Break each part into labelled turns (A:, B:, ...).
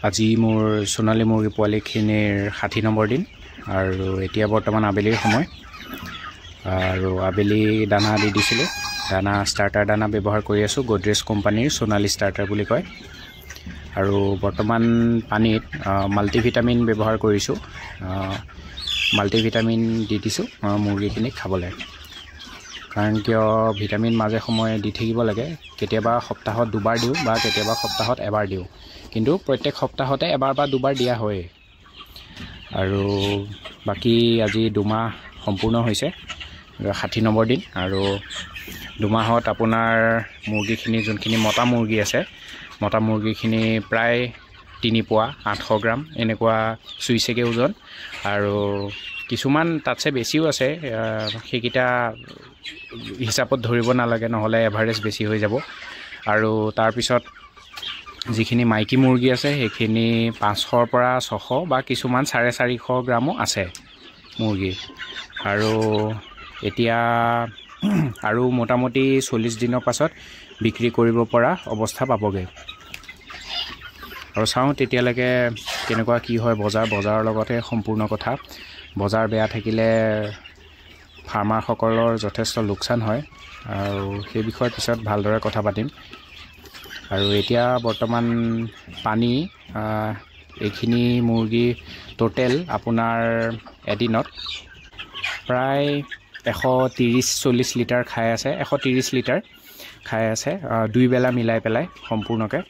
A: আজি মোৰ সোণালী মুৰ্গী পোৱালিখিনিৰ 60 নম্বৰ দিন আৰু এতিয়া বৰ্তমান আবেলিৰ সময় আৰু আবেলি দানা দি দিছিলোঁ। দানা ষ্টাৰ্টাৰ দানা ব্যৱহাৰ কৰি আছোঁ, গডৰেজ কোম্পানীৰ সোণালী ষ্টাৰ্টাৰ বুলি কয়। আৰু বৰ্তমান পানীত মাল্টিভিটামিন ব্যৱহাৰ কৰিছোঁ। মাল্টিভিটামিন দি দিছোঁ মুৰ্গীখিনিক খাবলৈ, কাৰণ কিয় ভিটামিন মাজে সময়ে দি থাকিব লাগে। কেতিয়াবা সপ্তাহত 2 বাৰ দিওঁ বা কেতিয়াবা সপ্তাহত এবাৰ দিওঁ, কিন্তু প্ৰত্যেক সপ্তাহতে এবাৰ বা 2 বাৰ দিয়া হয়। আৰু বাকী আজি 2 মাহ সম্পূৰ্ণ হৈছে, 60 নম্বৰ দিন। আৰু 2 মাহত আপোনাৰ মুৰ্গীখিনি যোনখিনি মতা মুৰ্গী আছে, মতা মুৰ্গীখিনি প্ৰায় 3 পোৱা 800 গ্ৰাম এনেকুৱা চুইছেগৈ ওজন। আৰু কিছুমান তাতছে বেছিও আছে, সেইকেইটা হিচাপত ধৰিব নালাগে, নহ'লে এভাৰেজ বেছি হৈ যাব। আৰু তাৰপিছত যিখিনি মাইকী মুৰ্গী আছে সেইখিনি 500ৰ পৰা 600 বা কিছুমান 450 গ্ৰামো আছে মুৰ্গী। আৰু এতিয়া আৰু মোটামুটি 40 দিনৰ পাছত বিক্ৰী কৰিব পৰা অৱস্থা পাবগৈ। আৰু চাওঁ তেতিয়ালৈকে কেনেকুৱা কি হয় বজাৰৰ লগতে সম্পূৰ্ণ কথা। বজাৰ বেয়া থাকিলে ফাৰ্মাৰসকলৰ যথেষ্ট লোকচান হয়, আৰু সেই বিষয়ৰ পিছত ভালদৰে কথা পাতিম। আৰু এতিয়া বৰ্তমান পানী এইখিনি মুৰ্গী টোটেল আপোনাৰ এদিনত প্ৰায় 130-140 লিটাৰ খাই আছে, 130 লিটাৰ খাই আছে 2 বেলা মিলাই পেলাই সম্পূৰ্ণকৈ।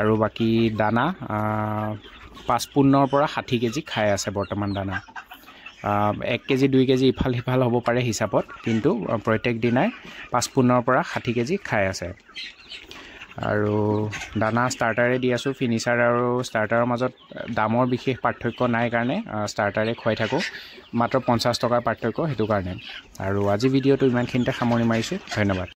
A: আৰু বাকী দানা 55 পৰা 60 কেজি খাই আছে বৰ্তমান দানা। 1 কেজি 2 কেজি ইফাল সিফাল হ'ব পাৰে হিচাপত, কিন্তু প্ৰত্যেক দিনাই 55 পৰা 60 কেজি খাই আছে। আৰু দানা ষ্টাৰ্টাৰে দি আছোঁ। ফিনিচাৰ আৰু ষ্টাৰ্টাৰৰ মাজত দামৰ বিশেষ পাৰ্থক্য নাই কাৰণে ষ্টাৰ্টাৰে খুৱাই থাকোঁ, মাত্ৰ 50 টকাৰ পাৰ্থক্য সেইটো কাৰণে। আৰু আজি ভিডিঅ'টো ইমানখিনিতে সামৰণি মাৰিছোঁ, ধন্যবাদ।